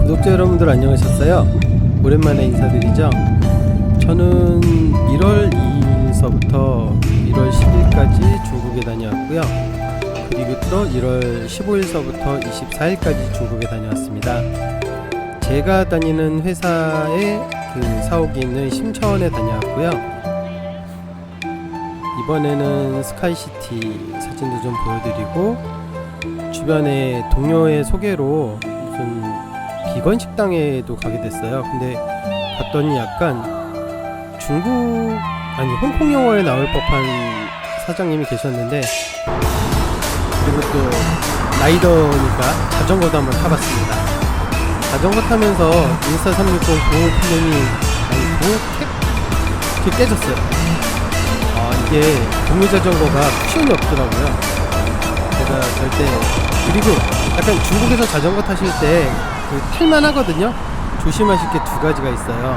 구독자 여러분들 안녕하셨어요? 오랜만에 인사드리죠. 저는 1월 2일서부터 1월 10일까지 중국에 다녀왔고요. 그리고 또 1월 15일서부터 24일까지 중국에 다녀왔습니다. 제가 다니는 회사의 그 사옥이 있는 심천에 다녀왔고요. 이번에는 스카이시티 사진도 좀 보여드리고, 주변에 동료의 소개로 무슨 비건 식당에도 가게 됐어요. 근데 갔더니 약간 홍콩 영화에 나올 법한 사장님이 계셨는데, 그리고 또 라이더니까 자전거도 한번 타봤습니다. 자전거 타면서 인스타 360 보호 필름이 이렇게 깨졌어요. 이게 동물 자전거가 쿠션이 없더라고요. 제가 그리고 약간 중국에서 자전거 타실 때 탈만 하거든요. 조심하실 게 두 가지가 있어요.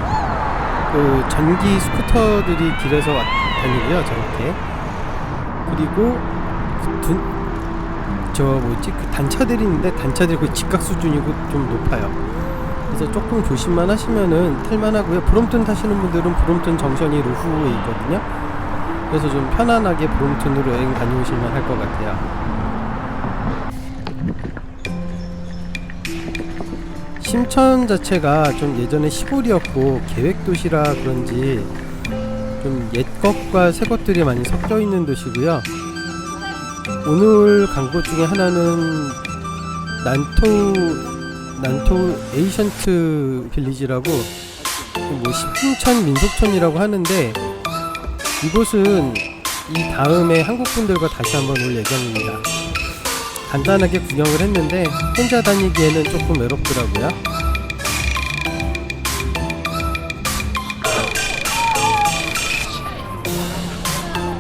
그 전기 스쿠터들이 길에서 다니고요, 저렇게. 그리고 그 단차들이 있는데, 단차들이 거의 직각 수준이고 좀 높아요. 그래서 조금 조심만 하시면은 탈만 하고요. 브롬톤 타시는 분들은 브롬톤 정션이 루후에 있거든요. 그래서 좀 편안하게 브롬톤으로 여행 다녀오실만 할 것 같아요. 심천 자체가 좀 예전에 시골이었고 계획도시라 그런지 좀 옛 것과 새 것들이 많이 섞여 있는 도시고요. 오늘 간 곳 중에 하나는 난토 에이션트 빌리지라고, 뭐 심천 민속촌이라고 하는데, 이곳은 이 다음에 한국 분들과 다시 한번 올 예정입니다. 간단하게 구경을 했는데 혼자 다니기에는 조금 외롭더라고요.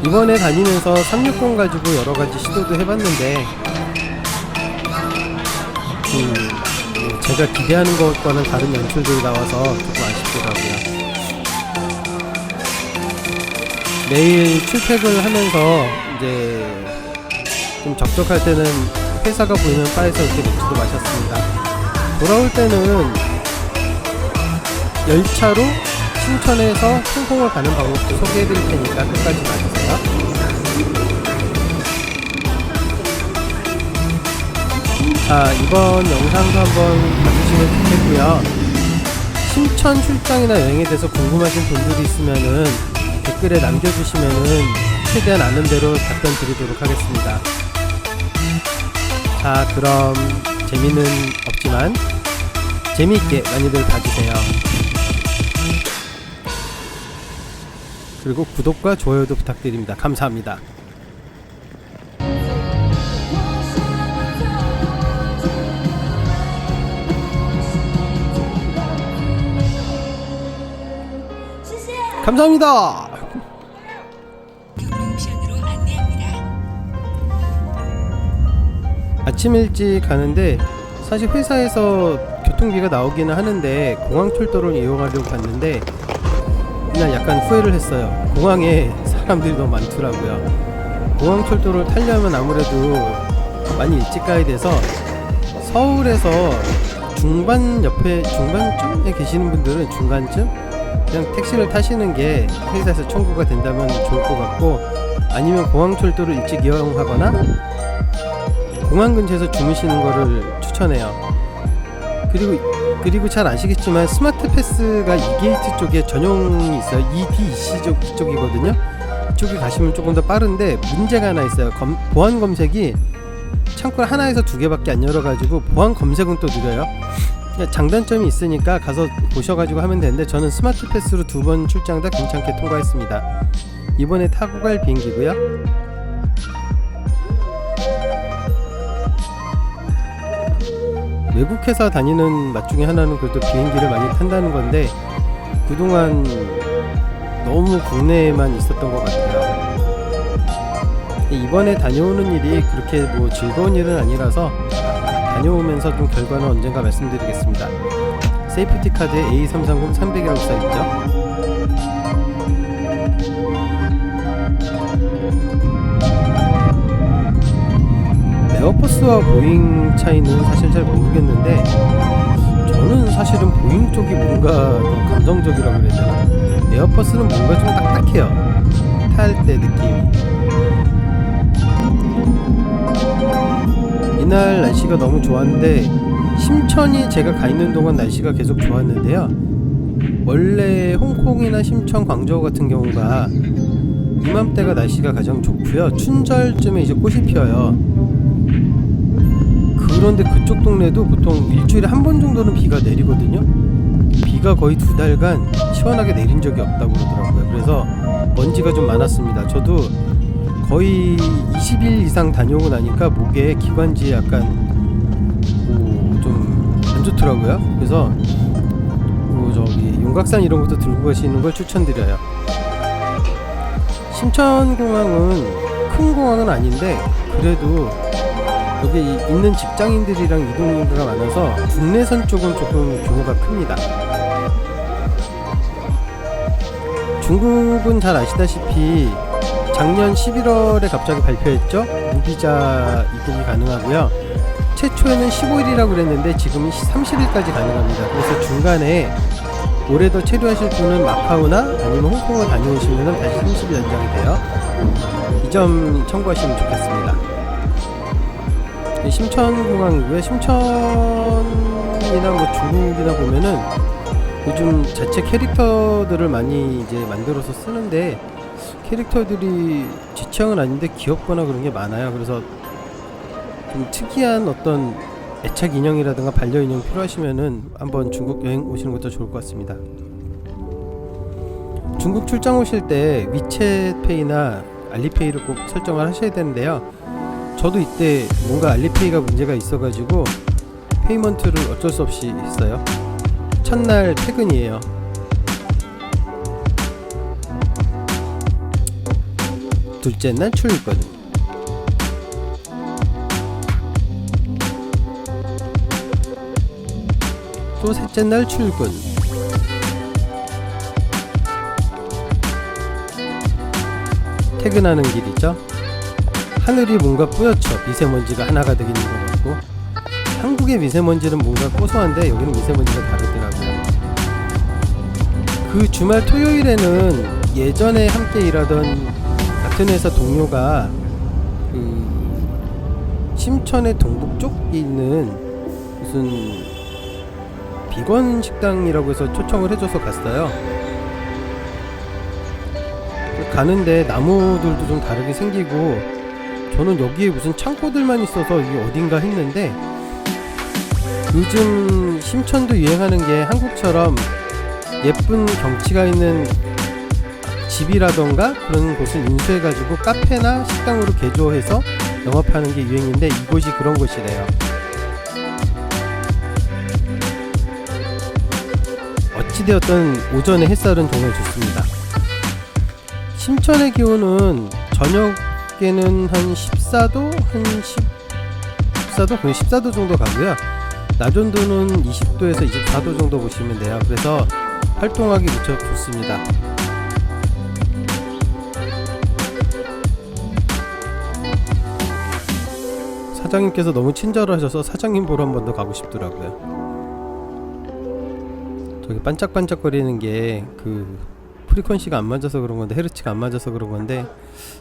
이번에 다니면서 360 가지고 여러가지 시도도 해봤는데, 제가 기대하는 것과는 다른 연출들이 나와서 조금 아쉽더라고요. 매일 출퇴근을 하면서 이제 좀 적적할 때는 회사가 보이는 바에서 이렇게 맥주도 마셨습니다. 돌아올 때는 열차로 심천에서 홍콩을 가는 방법도 소개해드릴 테니까 끝까지 봐주세요. 자, 이번 영상도 한번 봐주시면 좋겠고요. 심천 출장이나 여행에 대해서 궁금하신 분들이 있으면은 댓글에 남겨주시면은 최대한 아는 대로 답변 드리도록 하겠습니다. 자, 그럼 재미는 없지만 재미있게 많이들 봐주세요. 그리고 구독과 좋아요도 부탁드립니다. 감사합니다. 감사합니다. 아침 일찍 가는데, 사실 회사에서 교통비가 나오기는 하는데 공항철도를 이용하려고 갔는데 그냥 약간 후회를 했어요. 공항에 사람들이 너무 많더라고요. 공항철도를 타려면 아무래도 많이 일찍 가야 돼서, 서울에서 중반쯤에 계시는 분들은 중간쯤 그냥 택시를 타시는 게 회사에서 청구가 된다면 좋을 것 같고, 아니면 공항철도를 일찍 이용하거나 공항 근처에서 주무시는 거를 추천해요. 그리고 잘 아시겠지만 스마트 패스가 이게이트 쪽에 전용이 있어요. EDC 이쪽이거든요. 이쪽에 가시면 조금 더 빠른데 문제가 하나 있어요. 보안 검색이 창구를 하나에서 두 개밖에 안 열어가지고 보안 검색은 또 느려요. 장단점이 있으니까 가서 보셔가지고 하면 되는데, 저는 스마트 패스로 2번 출장 다 괜찮게 통과했습니다. 이번에 타고 갈 비행기고요. 외국 회사 다니는 맛 중에 하나는 그래도 비행기를 많이 탄다는 건데, 그동안 너무 국내에만 있었던 것 같아요. 이번에 다녀오는 일이 그렇게 뭐 즐거운 일은 아니라서 다녀오면서 좀 결과는 언젠가 말씀드리겠습니다. 세이프티 카드에 A330 300이라고 써있죠. 에어버스와 보잉 차이는 사실 잘 모르겠는데, 저는 사실은 보잉 쪽이 뭔가 더 감성적이라고 그래야 되나? 에어버스는 뭔가 좀 딱딱해요. 탈 때 느낌이. 이날 날씨가 너무 좋았는데 심천이 제가 가 있는 동안 날씨가 계속 좋았는데요. 원래 홍콩이나 심천, 광저우 같은 경우가 이맘때가 날씨가 가장 좋고요. 춘절쯤에 이제 꽃이 피어요. 그런데 그쪽 동네도 보통 일주일에 한 번 정도는 비가 내리거든요. 비가 거의 2달간 시원하게 내린 적이 없다고 그러더라고요. 그래서 먼지가 좀 많았습니다. 저도 거의 20일 이상 다녀오고 나니까 목에 기관지에 약간 좀 안 좋더라고요. 그래서 저기 용각산 이런 것도 들고 가시는 걸 추천드려요. 심천공항은 큰 공항은 아닌데 그래도 여기 있는 직장인들이랑 이동인구가 많아서 국내선 쪽은 조금 규모가 큽니다. 중국은 잘 아시다시피 작년 11월에 갑자기 발표했죠. 무비자 입국이 가능하고요. 최초에는 15일이라고 그랬는데 지금은 30일까지 가능합니다. 그래서 중간에 올해 더 체류하실 분은 마카오나 아니면 홍콩을 다녀오시면 다시 30일 연장이 돼요. 이 점 참고하시면 좋겠습니다. 심천공항이고요. 심천이나 뭐 중국이나 보면은 요즘 자체 캐릭터들을 많이 이제 만들어서 쓰는데 캐릭터들이 제 취향은 아닌데 귀엽거나 그런 게 많아요. 그래서 좀 특이한 어떤 애착 인형이라든가 반려인형 필요하시면은 한번 중국 여행 오시는 것도 좋을 것 같습니다. 중국 출장 오실 때 위챗페이나 알리페이를 꼭 설정을 하셔야 되는데요. 저도 이때 뭔가 알리페이가 문제가 있어가지고 페이먼트를 어쩔 수 없이 했어요. 첫날 퇴근이에요. 둘째 날 출근. 또 셋째 날 출근. 퇴근하는 길이죠. 하늘이 뭔가 뿌옇죠. 미세먼지가 하나가 되긴 있는 것 같고. 한국의 미세먼지는 뭔가 고소한데 여기는 미세먼지가 다르더라고요. 그 주말 토요일에는 예전에 함께 일하던 같은 회사 동료가 그 심천의 동북 쪽에 있는 무슨 비건 식당이라고 해서 초청을 해줘서 갔어요. 가는데 나무들도 좀 다르게 생기고 저는 여기에 무슨 창고들만 있어서 이게 어딘가 했는데 요즘 심천도 유행하는 게 한국처럼 예쁜 경치가 있는 집이라던가 그런 곳을 인수해가지고 카페나 식당으로 개조해서 영업하는 게 유행인데 이곳이 그런 곳이래요. 어찌되었든 오전의 햇살은 정말 좋습니다. 심천의 기온은 저녁에는 한 14도? 한 14도? 거의 14도 정도 가고요. 낮 온도는 20도에서 24도 정도 보시면 돼요. 그래서 활동하기 무척 좋습니다. 사장님께서 너무 친절하셔서 사장님 보러 한 번 더 가고 싶더라고요. 저기 반짝반짝거리는 게 그 프리퀀시가 안 맞아서 그런 건데 헤르츠가 안 맞아서 그런 건데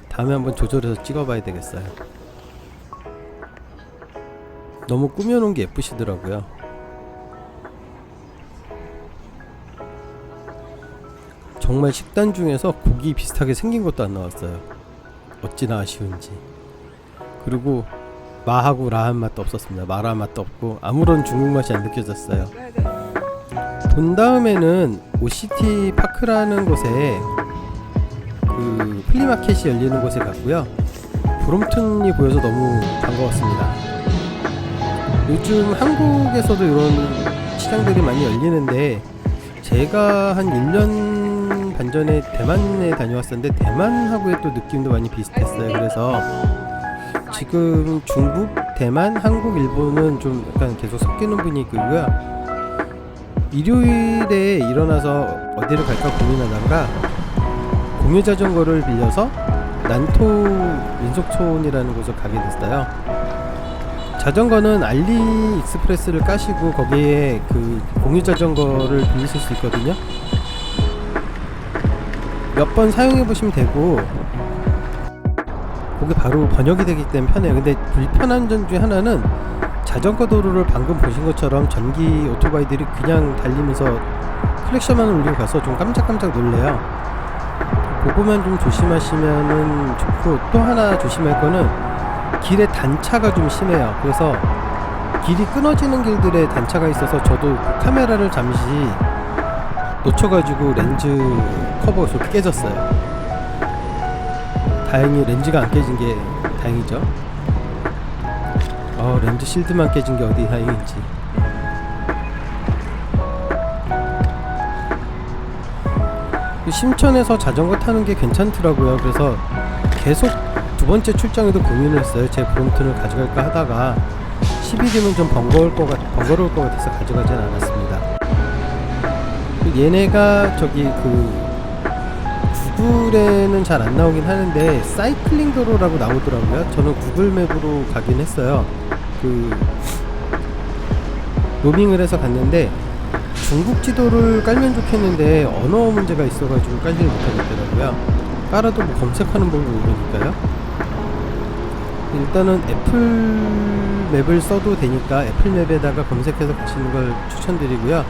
다음에 한번 조절해서 찍어봐야 되겠어요. 너무 꾸며놓은 게 예쁘시더라고요. 정말 식단 중에서 고기 비슷하게 생긴 것도 안 나왔어요. 어찌나 아쉬운지. 그리고 마하고 라한 맛도 없었습니다. 마라 맛도 없고 아무런 중국 맛이 안 느껴졌어요. 본 다음에는 오시티 파크라는 곳에 그 플리마켓이 열리는 곳에 갔고요. 브롬튼이 보여서 너무 반가웠습니다. 요즘 한국에서도 이런 시장들이 많이 열리는데 제가 한 1년 반 전에 대만에 다녀왔었는데 대만하고의 또 느낌도 많이 비슷했어요. 그래서 지금 중국, 대만, 한국, 일본은 좀 약간 계속 섞이는 분위기고요. 일요일에 일어나서 어디를 갈까 고민하다가 공유자전거를 빌려서 난토 민속촌이라는 곳을 가게 됐어요. 자전거는 알리익스프레스를 까시고 거기에 그 공유 자전거를 빌리실 수 있거든요. 몇 번 사용해 보시면 되고 그게 바로 번역이 되기 때문에 편해요. 근데 불편한 점 중에 하나는 자전거 도로를 방금 보신 것처럼 전기 오토바이들이 그냥 달리면서 클렉션만 울리고 가서 좀 깜짝깜짝 놀래요. 그거만 좀 조심하시면은 좋고, 또 하나 조심할 거는 길에 단차가 좀 심해요. 그래서 길이 끊어지는 길들에 단차가 있어서 저도 그 카메라를 잠시 놓쳐가지고 렌즈 커버가 저렇게 깨졌어요. 다행히 렌즈가 안 깨진 게 다행이죠. 렌즈 실드만 깨진 게 어디 다행인지. 심천에서 자전거 타는 게 괜찮더라고요. 그래서 계속 두 번째 출장에도 고민을 했어요. 제 브롬톤을 가져갈까 하다가 10일이면 좀 번거로울 것 같아서 가져가진 않았습니다. 얘네가 저기 그 구글에는 잘 안 나오긴 하는데 사이클링 도로라고 나오더라고요. 저는 구글 맵으로 가긴 했어요. 그 로밍을 해서 갔는데 중국 지도를 깔면 좋겠는데 언어 문제가 있어가지고 깔지를 못하겠더라고요. 깔아도 뭐 검색하는 법을 모르니까요. 일단은 애플 맵을 써도 되니까 애플 맵에다가 검색해서 가시는 걸 추천드리고요.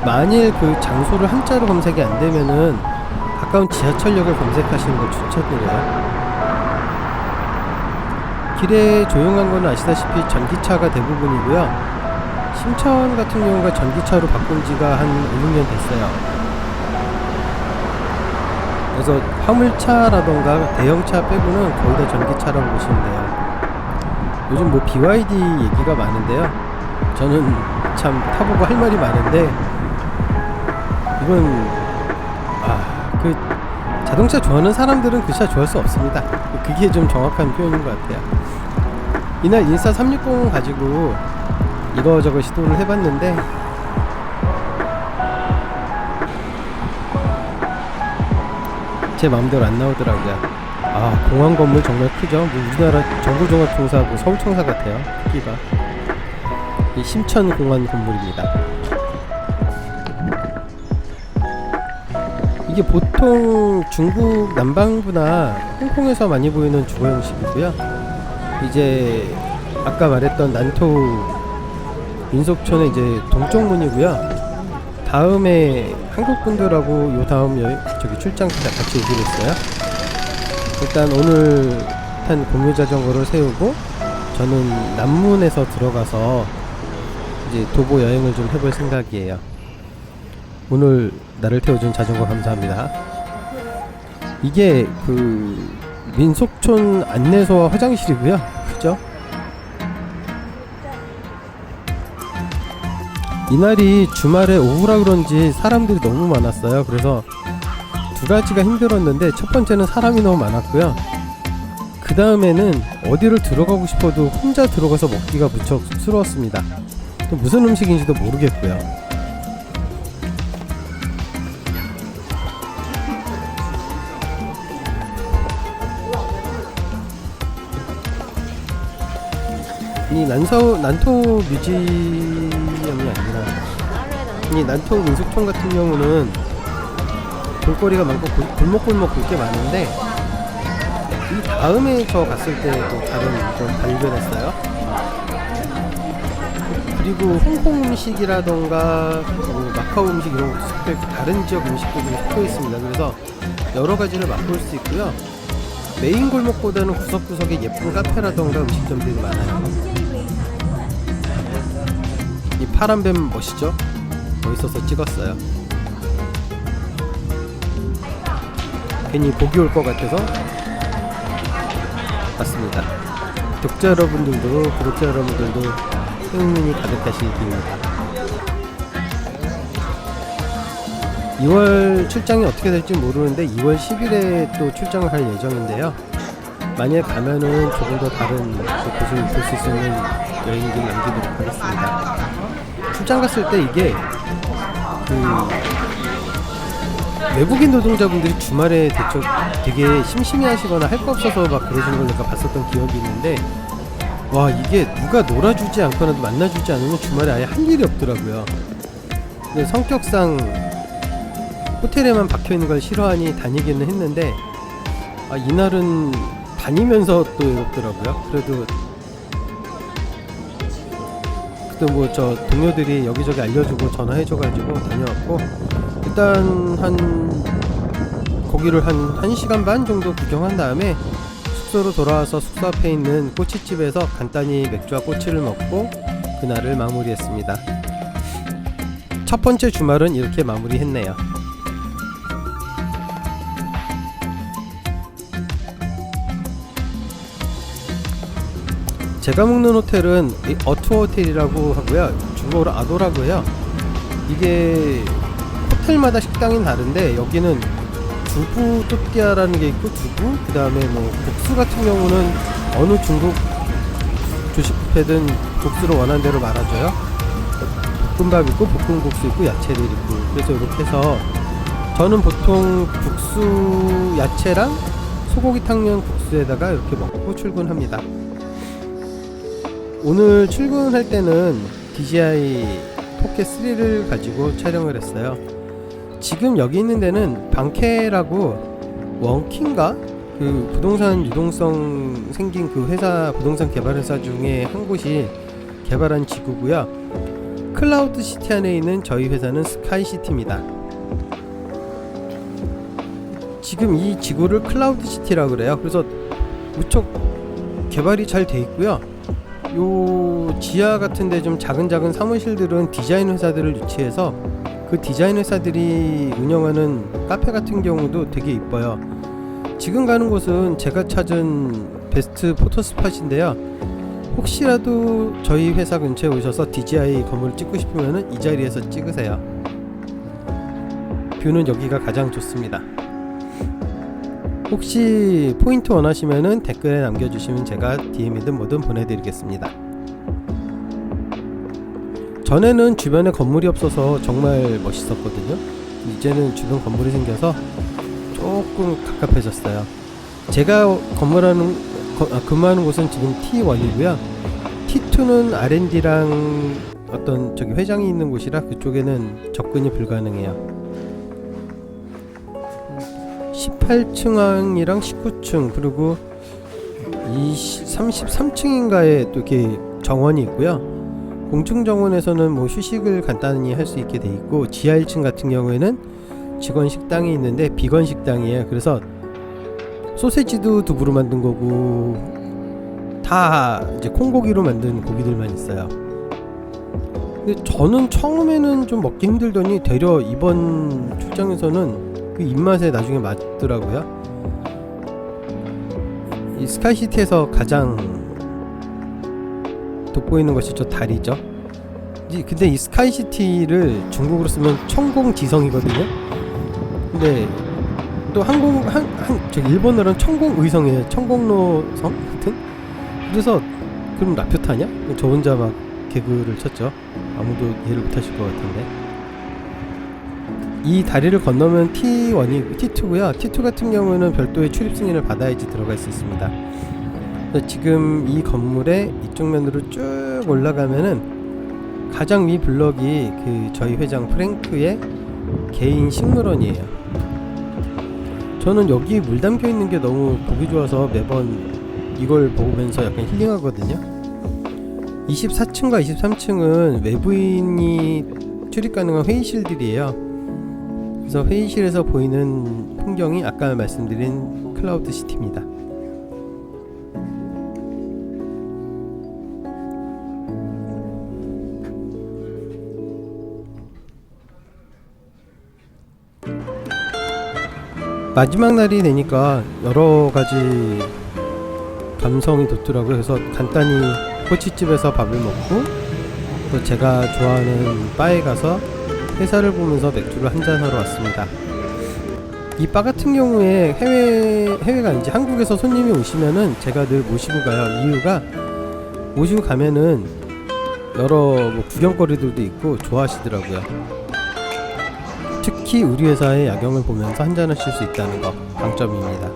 만일 그 장소를 한자로 검색이 안 되면은 가까운 지하철역을 검색하시는 걸 추천드려요. 길에 조용한 건 아시다시피 전기차가 대부분이고요. 심천 같은 경우가 전기차로 바꾼 지가 한 5, 6년 됐어요. 그래서 화물차라던가 대형차 빼고는 거의 다 전기차라고 보시면 돼요. 요즘 뭐 BYD 얘기가 많은데요. 저는 참 타보고 할 말이 많은데 이건 그 자동차 좋아하는 사람들은 그 차 좋아할 수 없습니다. 그게 좀 정확한 표현인 것 같아요. 이날 인사 360 가지고 이거저거 시도를 해봤는데 제 마음대로 안 나오더라고요. 공항 건물 정말 크죠. 뭐 우리나라 정부종합청사, 뭐 서울청사 같아요. 크기가. 이 심천공항 건물입니다. 이게 보통 중국 남반구나 홍콩에서 많이 보이는 주거 형식이고요. 이제 아까 말했던 난토 민속촌의 이제 동쪽문이고요. 다음에 한국분들하고 요 다음 저기 출장 때 같이 오기로 했어요. 일단 오늘 탄 공유 자전거를 세우고 저는 남문에서 들어가서 이제 도보 여행을 좀 해볼 생각이에요. 오늘 나를 태워준 자전거 감사합니다. 이게 그 민속촌 안내소와 화장실이고요. 그죠? 이날이 주말에 오후라 그런지 사람들이 너무 많았어요. 그래서 두 가지가 힘들었는데 첫 번째는 사람이 너무 많았고요. 그 다음에는 어디를 들어가고 싶어도 혼자 들어가서 먹기가 무척 쑥스러웠습니다. 또 무슨 음식인지도 모르겠고요. 이 난토 뮤지엄이 아니라 이 난토 민속촌 같은 경우는 볼거리가 많고 골목골목 볼 게 많은데 이 다음에 저 갔을 때도 다른 좀 발견했어요. 그리고 홍콩 음식이라던가 뭐 마카오 음식 이런 것도 섞여 있고 다른 지역 음식도 좀 섞여 있습니다. 그래서 여러 가지를 맛볼 수 있고요. 메인 골목보다는 구석구석에 예쁜 카페라던가 음식점들이 많아요. 이 파란뱀 멋있죠? 멋있어서 찍었어요. 괜히 복이 올 것 같아서 봤습니다. 독자 여러분들도 구독자 여러분들도 행운이 가득하시길 빕니다. 2월 출장이 어떻게 될지 모르는데 2월 10일에 또 출장을 갈 예정인데요. 만약 가면은 조금 더 다른 곳을 볼 수 있는 여행길 남기도록 하겠습니다. 출장 갔을 때 이게 외국인 노동자분들이 주말에 되게 심심해 하시거나 할 거 없어서 막 그러시는 걸 내가 봤었던 기억이 있는데 와, 이게 누가 놀아주지 않거나 만나주지 않으면 주말에 아예 할 일이 없더라고요. 근데 성격상 호텔에만 박혀있는 걸 싫어하니 다니기는 했는데, 이날은 다니면서 또 외롭더라고요. 그래도 뭐 저 동료들이 여기저기 알려주고 전화해줘가지고 다녀왔고, 일단 거기를 한 1시간 반 정도 구경한 다음에 숙소로 돌아와서 숙소 앞에 있는 꼬치집에서 간단히 맥주와 꼬치를 먹고 그날을 마무리했습니다. 첫 번째 주말은 이렇게 마무리했네요. 제가 묵는 호텔은 어투어 호텔이라고 하고요. 중국어로 아도라고 해요. 이게 호텔마다 식당이 다른데 여기는 두부 또띠아라는 게 있고 두부, 그 다음에 뭐 국수 같은 경우는 어느 중국 조식뷔페든 국수를 원하는 대로 말아줘요. 볶음밥 있고 볶음국수 있고 야채들 있고, 그래서 이렇게 해서 저는 보통 국수 야채랑 소고기 탕면 국수에다가 이렇게 먹고 출근합니다. 오늘 출근할 때는 DJI 포켓 3를 가지고 촬영을 했어요. 지금 여기 있는 데는 방케라고 원킨가? 그 부동산 유동성 생긴 그 회사, 부동산 개발 회사 중에 한 곳이 개발한 지구고요. 클라우드 시티 안에 있는 저희 회사는 스카이시티입니다. 지금 이 지구를 클라우드 시티라고 그래요. 그래서 무척 개발이 잘 돼 있고요. 요 지하 같은데 좀 작은 사무실들은 디자인 회사들을 유치해서 그 디자인 회사들이 운영하는 카페 같은 경우도 되게 이뻐요. 지금 가는 곳은 제가 찾은 베스트 포토 스팟인데요. 혹시라도 저희 회사 근처에 오셔서 DJI 건물을 찍고 싶으면 이 자리에서 찍으세요. 뷰는 여기가 가장 좋습니다. 혹시 포인트 원하시면 댓글에 남겨주시면 제가 DM이든 뭐든 보내드리겠습니다. 전에는 주변에 건물이 없어서 정말 멋있었거든요. 이제는 주변 건물이 생겨서 조금 갑갑해졌어요. 제가 근무하는 곳은 지금 T1이고요. T2는 R&D랑 어떤 저기 회장이 있는 곳이라 그쪽에는 접근이 불가능해요. 18층이랑 19층 그리고 33층인가에 또 이렇게 정원이 있고요. 공중 정원에서는 뭐 휴식을 간단히 할 수 있게 돼 있고, 지하 1층 같은 경우에는 직원 식당이 있는데 비건 식당이에요. 그래서 소세지도 두부로 만든 거고 다 이제 콩고기로 만든 고기들만 있어요. 근데 저는 처음에는 좀 먹기 힘들더니 되려 이번 출장에서는 그 입맛에 나중에 맞더라고요. 이 스카이시티에서 가장 돋보이는 것이 저 다리죠. 근데 이 스카이시티를 중국어로 쓰면 청공지성이거든요. 근데 또 저기 일본어로는 청공의성이에요. 청공로성 같은. 그래서 그럼 라표타냐? 저 혼자 막 개그를 쳤죠. 아무도 이해를 못하실 것 같은데. 이 다리를 건너면 T1이 T2고요. T2 같은 경우는 별도의 출입 승인을 받아야지 들어갈 수 있습니다. 지금 이 건물의 이쪽 면으로 쭉 올라가면은 가장 위 블럭이 그 저희 회장 프랭크의 개인 식물원이에요. 저는 여기 물 담겨 있는 게 너무 보기 좋아서 매번 이걸 보면서 약간 힐링하거든요. 24층과 23층은 외부인이 출입 가능한 회의실들이에요. 그래서 회의실에서 보이는 풍경이 아까 말씀드린 클라우드 시티입니다. 마지막 날이 되니까 여러 가지 감성이 돋더라고요. 그래서 간단히 꼬치집에서 밥을 먹고 또 제가 좋아하는 바에 가서 회사를 보면서 맥주를 한잔 하러 왔습니다. 이 바 같은 경우에 해외가 아니지 한국에서 손님이 오시면은 제가 늘 모시고 가요. 이유가 모시고 가면은 여러 뭐 구경거리들도 있고 좋아하시더라고요. 특히 우리 회사의 야경을 보면서 한잔 하실 수 있다는 거 장점입니다.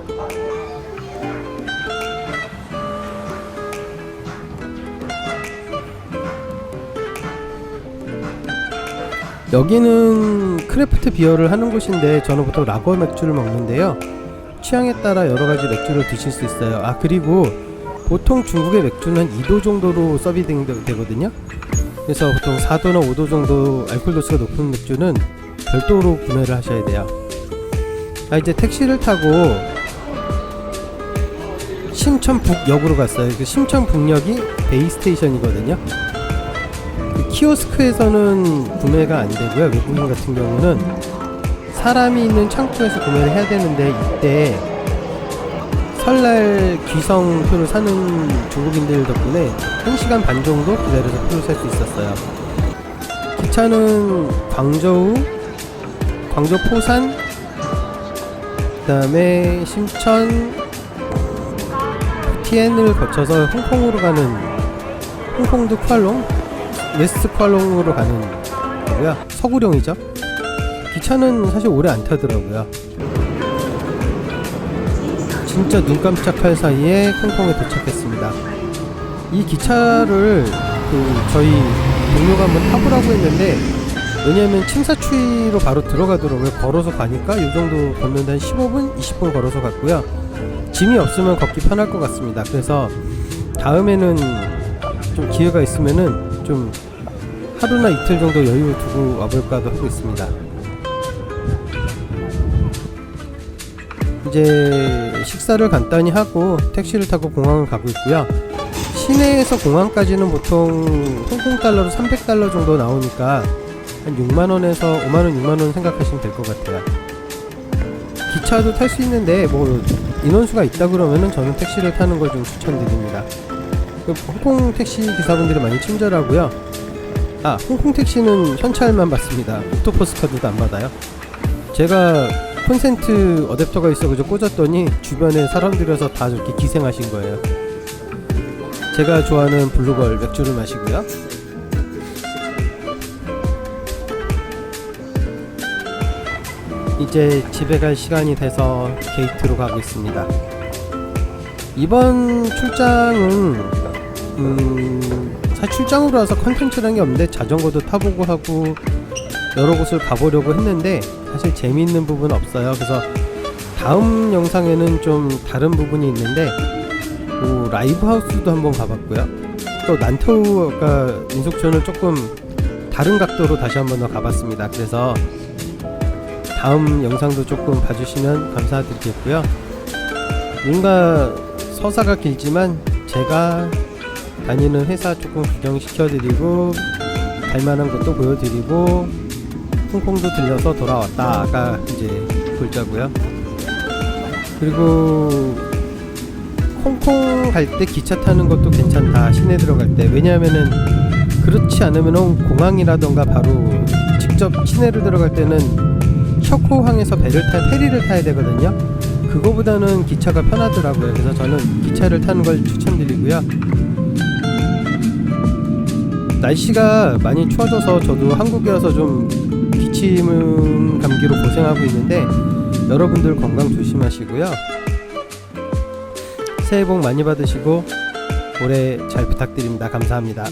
여기는 크래프트 비어를 하는 곳인데 저는 보통 라거 맥주를 먹는데요. 취향에 따라 여러가지 맥주를 드실 수 있어요. 아, 그리고 보통 중국의 맥주는 한 2도 정도로 서빙 되거든요. 그래서 보통 4도나 5도 정도 알코올 도수가 높은 맥주는 별도로 구매를 하셔야 돼요. 아, 이제 택시를 타고 심천북역으로 갔어요. 그 심천북역이 베이스테이션이거든요. 그 키오스크에서는 구매가 안 되고요. 외국인 같은 경우는 사람이 있는 창구에서 구매를 해야 되는데, 이때 설날 귀성표를 사는 중국인들 덕분에 1시간 반 정도 기다려서 표를 살 수 있었어요. 기차는 광저우, 광저 포산, 그 다음에 심천, 티엔을 거쳐서 홍콩으로 가는, 홍콩도 쿠알롱, 웨스트 쿠알롱으로 가는 거고요. 서구령이죠. 기차는 사실 오래 안 타더라고요. 진짜 눈 깜짝할 사이에 홍콩에 도착했습니다. 이 기차를 저희 동료가 한번 타보라고 했는데, 왜냐면 침사추이로 바로 들어가더라고요. 걸어서 가니까 이 정도 걷는데 한 15분, 20분 걸어서 갔고요. 짐이 없으면 걷기 편할 것 같습니다. 그래서 다음에는 좀 기회가 있으면은 좀 하루나 이틀 정도 여유 두고 와볼까도 하고 있습니다. 이제 식사를 간단히 하고 택시를 타고 공항을 가고 있고요. 시내에서 공항까지는 보통 홍콩 달러로 300달러 정도 나오니까 한 6만원에서 5만원, 6만원 생각하시면 될 것 같아요. 기차도 탈 수 있는데 뭐 인원수가 있다 그러면은 저는 택시를 타는 걸 좀 추천드립니다. 홍콩 택시 기사분들이 많이 친절하고요. 아, 홍콩 택시는 현찰만 받습니다. 옥토퍼스 카드도 안 받아요. 제가 콘센트 어댑터가 있어 그저 꽂았더니 주변에 사람들이어서 다 저렇게 기생하신 거예요. 제가 좋아하는 블루걸 맥주를 마시고요. 이제 집에 갈 시간이 돼서 게이트로 가고 있습니다. 이번 출장은 사실 출장으로 와서 컨텐츠라는 게 없는데 자전거도 타보고 하고 여러 곳을 가보려고 했는데 사실 재미있는 부분은 없어요. 그래서 다음 영상에는 좀 다른 부분이 있는데 라이브 하우스도 한번 가봤고요. 또 난토우 아까 민속촌을 조금 다른 각도로 다시 한번 더 가봤습니다. 그래서 다음 영상도 조금 봐주시면 감사드리겠고요. 뭔가 서사가 길지만 제가 다니는 회사 조금 구경시켜드리고 갈만한 것도 보여드리고 홍콩도 들려서 돌아왔다가 이제 골자고요. 그리고 홍콩 갈 때 기차 타는 것도 괜찮다, 시내 들어갈 때. 왜냐하면은 그렇지 않으면은 공항이라던가 바로 직접 시내로 들어갈 때는 셔코항에서 페리를 타야 되거든요. 그거보다는 기차가 편하더라고요. 그래서 저는 기차를 타는 걸 추천드리고요. 날씨가 많이 추워져서 저도 한국에 와서 좀 기침 감기로 고생하고 있는데 여러분들 건강 조심하시고요. 새해 복 많이 받으시고 올해 잘 부탁드립니다. 감사합니다.